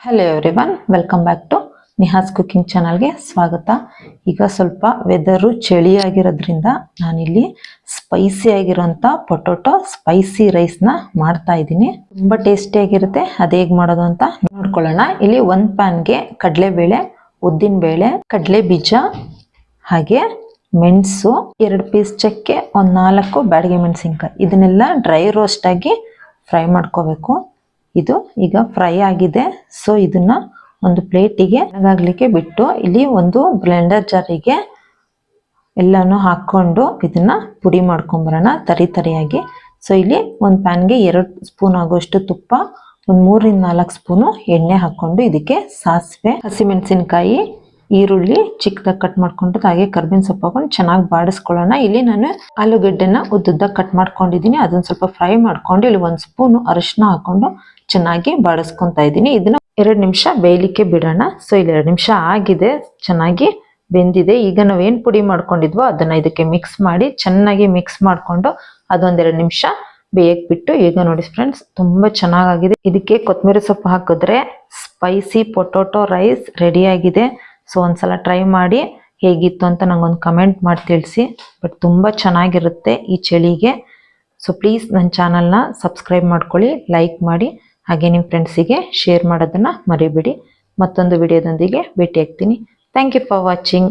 Hello everyone, welcome back to Niha's cooking ಚಾನಲ್ಗೆ ಸ್ವಾಗತ. ಈಗ ಸ್ವಲ್ಪ ವೆದರು ಚಳಿಯಾಗಿರೋದ್ರಿಂದ ನಾನಿಲ್ಲಿ ಸ್ಪೈಸಿ ಆಗಿರೋಂಥ ಪೊಟೊಟೊ ಸ್ಪೈಸಿ ರೈಸ್ನ ಮಾಡ್ತಾ ಇದ್ದೀನಿ. ತುಂಬ ಟೇಸ್ಟಿಯಾಗಿರುತ್ತೆ. ಅದು ಹೇಗೆ ಮಾಡೋದು ಅಂತ ನೋಡ್ಕೊಳ್ಳೋಣ. ಇಲ್ಲಿ ಒಂದು ಪ್ಯಾನ್ಗೆ ಕಡಲೆಬೇಳೆ, ಉದ್ದಿನಬೇಳೆ, ಕಡಲೆ ಬೀಜ, ಹಾಗೆ ಮೆಣಸು, 2 ಪೀಸ್ ಚಕ್ಕೆ, ಒಂದು 4 ಬ್ಯಾಡಗಿ ಮೆಣಸಿನ್ಕಾಯಿ, ಇದನ್ನೆಲ್ಲ ಡ್ರೈ ರೋಸ್ಟ್ ಆಗಿ ಫ್ರೈ ಮಾಡ್ಕೋಬೇಕು. ಇದು ಈಗ ಫ್ರೈ ಆಗಿದೆ. ಸೊ ಇದನ್ನ ಒಂದು ಪ್ಲೇಟಿಗೆ ಒಣಗಾಗ್ಲಿಕ್ಕೆ ಬಿಟ್ಟು ಇಲ್ಲಿ ಒಂದು ಬ್ಲೆಂಡರ್ ಜಾರಿಗೆ ಎಲ್ಲಾನು ಹಾಕೊಂಡು ಇದನ್ನ ಪುಡಿ ಮಾಡ್ಕೊಂಬರೋಣ ತರಿಯಾಗಿ. ಸೊ ಇಲ್ಲಿ ಒಂದು ಪ್ಯಾನ್ಗೆ 2 ಸ್ಪೂನ್ ಆಗುವಷ್ಟು ತುಪ್ಪ, ಒಂದು 3 ರಿಂದ 4 ಸ್ಪೂನು ಎಣ್ಣೆ ಹಾಕೊಂಡು ಇದಕ್ಕೆ ಸಾಸಿವೆ, ಹಸಿಮೆಣಸಿನಕಾಯಿ, ಈರುಳ್ಳಿ ಚಿಕ್ಕದಾಗಿ ಕಟ್ ಮಾಡ್ಕೊಂಡು, ಹಾಗೆ ಕರ್ಬೇವಿನ ಸೊಪ್ಪು ಹಾಕೊಂಡು ಚೆನ್ನಾಗಿ ಬಾಡಿಸ್ಕೊಳ್ಳೋಣ. ಇಲ್ಲಿ ನಾನು ಆಲೂಗಡ್ಡೆನ ಉದ್ದುದ್ದ ಕಟ್ ಮಾಡ್ಕೊಂಡಿದ್ದೀನಿ. ಅದನ್ನ ಸ್ವಲ್ಪ ಫ್ರೈ ಮಾಡ್ಕೊಂಡು ಇಲ್ಲಿ 1 ಸ್ಪೂನ್ ಅರಿಶಿನ ಹಾಕೊಂಡು ಚೆನ್ನಾಗಿ ಬಾಡಿಸ್ಕೊತಾ ಇದ್ದೀನಿ. ಇದನ್ನ 2 ನಿಮಿಷ ಬೇಯಲಿಕ್ಕೆ ಬಿಡೋಣ. ಸೊ ಇಲ್ಲಿ 2 ನಿಮಿಷ ಆಗಿದೆ, ಚೆನ್ನಾಗಿ ಬೆಂದಿದೆ. ಈಗ ನಾವೇನು ಪುಡಿ ಮಾಡ್ಕೊಂಡಿದ್ವೋ ಅದನ್ನ ಇದಕ್ಕೆ ಮಿಕ್ಸ್ ಮಾಡಿ ಚೆನ್ನಾಗಿ ಮಿಕ್ಸ್ ಮಾಡ್ಕೊಂಡು ಅದೊಂದ್ 2 ನಿಮಿಷ ಬೇಯಕ್ಕೆ ಬಿಟ್ಟು, ಈಗ ನೋಡಿ ಫ್ರೆಂಡ್ಸ್, ತುಂಬಾ ಚೆನ್ನಾಗಿದೆ. ಇದಕ್ಕೆ ಕೊತ್ತಂಬರಿ ಸೊಪ್ಪು ಹಾಕಿದ್ರೆ ಸ್ಪೈಸಿ ಪೊಟೊಟೊ ರೈಸ್ ರೆಡಿ ಆಗಿದೆ. ಸೊ ಒಂದ್ಸಲ ಟ್ರೈ ಮಾಡಿ ಹೇಗಿತ್ತು ಅಂತ ನಂಗೊಂದು ಕಮೆಂಟ್ ಮಾಡಿ ತಿಳಿಸಿ. ಬಟ್ ತುಂಬಾ ಚೆನ್ನಾಗಿರುತ್ತೆ ಈ ಚಳಿಗೆ. ಸೊ ಪ್ಲೀಸ್ ನನ್ನ ಚಾನಲ್ನ ಸಬ್ಸ್ಕ್ರೈಬ್ ಮಾಡ್ಕೊಳ್ಳಿ, ಲೈಕ್ ಮಾಡಿ, ಹಾಗೆ ನಿಮ್ಮ ಫ್ರೆಂಡ್ಸಿಗೆ ಶೇರ್ ಮಾಡೋದನ್ನ ಮರಿಬೇಡಿ. ಮತ್ತೊಂದು ವಿಡಿಯೋದೊಂದಿಗೆ ಭೇಟಿ ಆಗ್ತೀನಿ. Thank you for watching.